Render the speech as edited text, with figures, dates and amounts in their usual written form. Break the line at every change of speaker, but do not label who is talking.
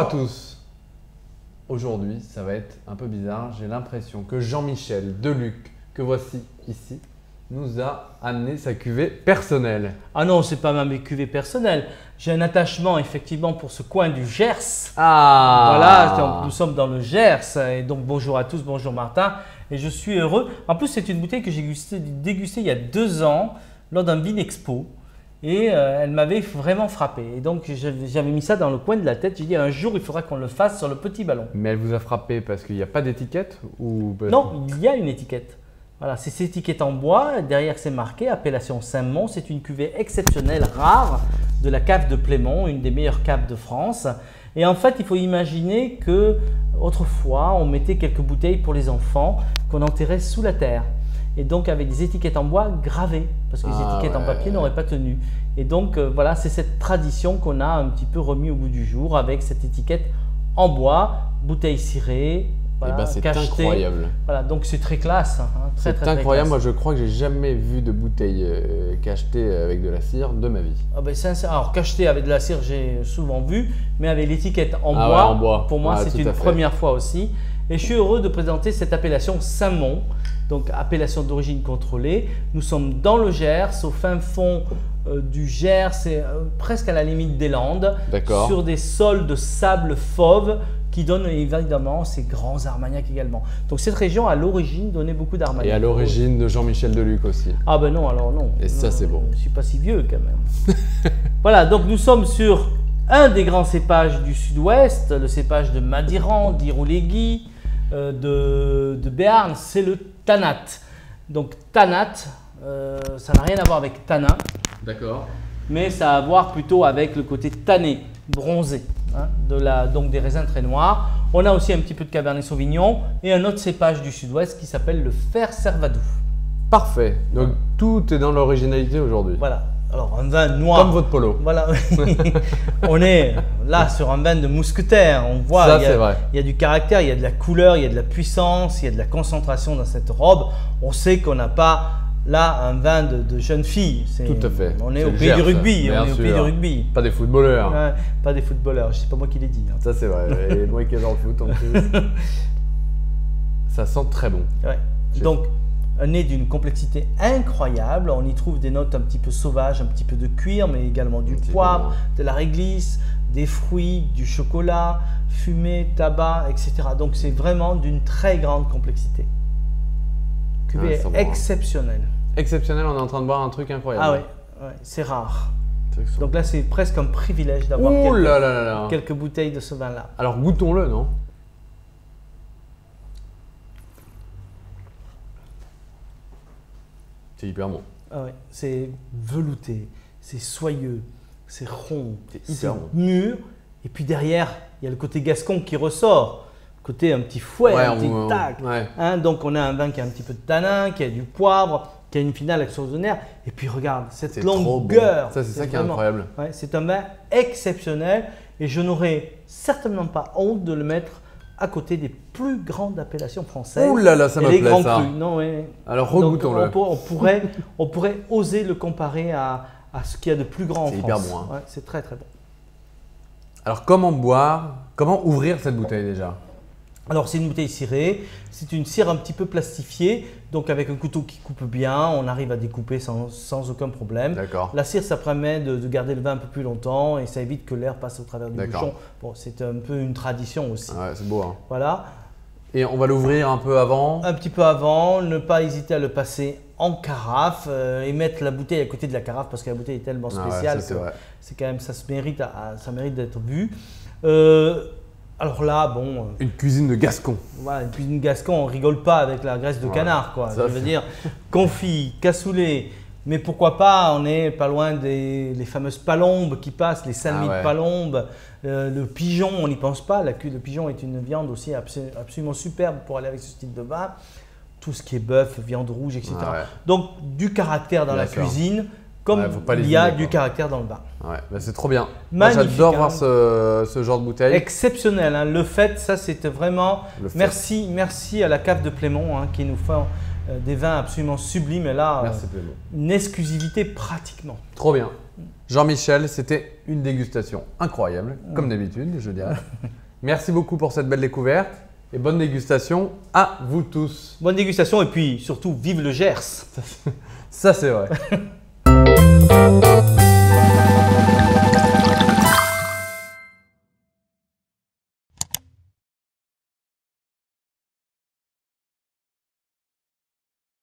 tous. Aujourd'hui, ça va être un peu bizarre. J'ai l'impression que Jean-Michel Deluc, que voici ici, nous a amené sa cuvée personnelle.
Ah non, c'est pas ma cuvée personnelle. J'ai un attachement effectivement pour ce coin du Gers.
Ah
Voilà, nous sommes dans le Gers. Et donc bonjour à tous, bonjour Martin. Et je suis heureux. En plus, c'est une bouteille que j'ai dégustée il y a 2 ans lors d'un Vin Expo. Et elle m'avait vraiment frappé. Et donc j'avais mis ça dans le coin de la tête. J'ai dit un jour il faudra qu'on le fasse sur le petit ballon.
Mais elle vous a frappé parce qu'il n'y a pas d'étiquette ou...
Non, il y a une étiquette. Voilà, c'est cette étiquette en bois. Derrière c'est marqué appellation Saint-Mont. C'est une cuvée exceptionnelle, rare, de la cave de Plémont, une des meilleures caves de France. Et en fait, il faut imaginer que autrefois on mettait quelques bouteilles pour les enfants qu'on enterrait sous la terre. Et donc avec des étiquettes en bois gravées, parce que les étiquettes en papier n'auraient pas tenu. Et donc voilà, c'est cette tradition qu'on a un petit peu remis au goût du jour avec cette étiquette en bois, bouteille cirée, voilà,
c'est
cachetée.
incroyable.
Voilà, donc c'est très classe. Hein,
C'est
très
incroyable,
classe.
moi je crois que j'ai jamais vu de bouteille cachetée avec de la cire de ma vie.
Ah ben, alors cachetée avec de la cire, j'ai souvent vu, mais avec l'étiquette en
Ah
bois,
ouais, en bois.
pour moi
Ah,
c'est
tout
une
à fait.
première fois aussi. Et je suis heureux de présenter cette appellation Saint-Mont, donc appellation d'origine contrôlée. Nous sommes dans le Gers, au fin fond du Gers, presque à la limite des Landes, sur des sols de sable fauve qui donnent évidemment ces grands Armagnacs également. Donc cette région à l'origine donnait beaucoup d'Armagnacs.
Et à l'origine de Jean-Michel Deluc aussi.
Ah ben non, alors non.
Et ça c'est bon.
Je ne suis pas si vieux quand même. Voilà, donc nous sommes sur un des grands cépages du sud-ouest, le cépage de Madiran, d'Irouléguy, de Béarn, c'est le Tanat. Donc Tanat, ça n'a rien à voir avec tanin, mais ça a à voir plutôt avec le côté tanné, bronzé, hein, donc des raisins très noirs. On a aussi un petit peu de Cabernet Sauvignon et un autre cépage du sud-ouest qui s'appelle le Fer Servadou.
Parfait, donc tout est dans l'originalité aujourd'hui.
Voilà. Alors un vin noir.
Comme votre polo.
Voilà. On est là sur un vin de mousquetaire. On voit,
ça,
il y a du caractère, il y a de la couleur, il y a de la puissance, il y a de la concentration dans cette robe. On sait qu'on n'a pas là un vin de jeune fille.
Tout à fait.
On est au pays du rugby. On est au pays du rugby.
Pas des footballeurs.
Ouais, pas des footballeurs. C'est pas moi qui l'ai dit. Hein.
Ça c'est vrai. Et moi qui adore le foot en plus. Ça sent très bon.
Ouais. Donc un nez d'une complexité incroyable. On y trouve des notes un petit peu sauvages, un petit peu de cuir, mais également du poivre, de la réglisse, des fruits, du chocolat, fumée, tabac, etc. Donc c'est vraiment d'une très grande complexité. Cuvée exceptionnelle.
Exceptionnel, on est en train de boire un truc incroyable.
Ah ouais, c'est rare. Donc là, c'est presque un privilège d'avoir quelques bouteilles de ce vin-là.
Alors goûtons-le, non? C'est hyper bon.
Ah ouais, c'est velouté, c'est soyeux, c'est rond,
c'est
mûr. Et puis derrière, il y a le côté gascon qui ressort. Côté un petit fouet, un petit tac. Hein, donc on a un vin qui a un petit peu de tanin, qui a du poivre, qui a une finale extraordinaire. Et puis regarde, cette longueur.
Bon. Ça, c'est ça qui est incroyable.
Ouais, c'est un vin exceptionnel et je n'aurais certainement pas honte de le mettre à côté des plus grandes appellations françaises.
Ouh là là, ça me plaît
grands
ça.
crus. Non, ouais.
Alors regoutons-le.
On pourrait oser le comparer à ce qu'il y a de plus grand en France.
C'est hyper bon. Hein.
Ouais, c'est très très bon.
Alors comment boire, comment ouvrir cette bouteille déjà?
Alors c'est une bouteille cirée, c'est une cire un petit peu plastifiée, donc avec un couteau qui coupe bien, on arrive à découper sans aucun problème. La cire, ça permet de garder le vin un peu plus longtemps et ça évite que l'air passe au travers du bouchon. Bon, c'est un peu une tradition aussi.
Ouais, c'est beau. Hein.
Voilà.
Et on va l'ouvrir un peu avant?
Un petit peu avant, ne pas hésiter à le passer en carafe et mettre la bouteille à côté de la carafe parce que la bouteille est tellement spéciale que c'est quand même, ça mérite d'être vu. Alors là, bon…
Une cuisine de Gascon.
Voilà, une cuisine Gascon, on rigole pas avec la graisse de canard, quoi. Je veux dire, confit, cassoulet, mais pourquoi pas, on n'est pas loin des les fameuses palombes qui passent, les salmis de palombe, le pigeon, on n'y pense pas. Le pigeon est une viande aussi absolument superbe pour aller avec ce style de vin. Tout ce qui est bœuf, viande rouge, etc. Donc, du caractère dans la cuisine, comme il y a du caractère dans le vin.
Ouais, bah c'est trop bien. J'adore voir ce genre de bouteille.
Exceptionnel. Hein. Le fait, ça c'était vraiment… Merci à la cave de Plémont qui nous fait des vins absolument sublimes. Et là,
merci Plémont.
Une exclusivité pratiquement.
Trop bien. Jean-Michel, c'était une dégustation incroyable, comme d'habitude, je dirais. Merci beaucoup pour cette belle découverte et bonne dégustation à vous tous.
Bonne dégustation et puis surtout, vive le Gers.
Ça c'est vrai.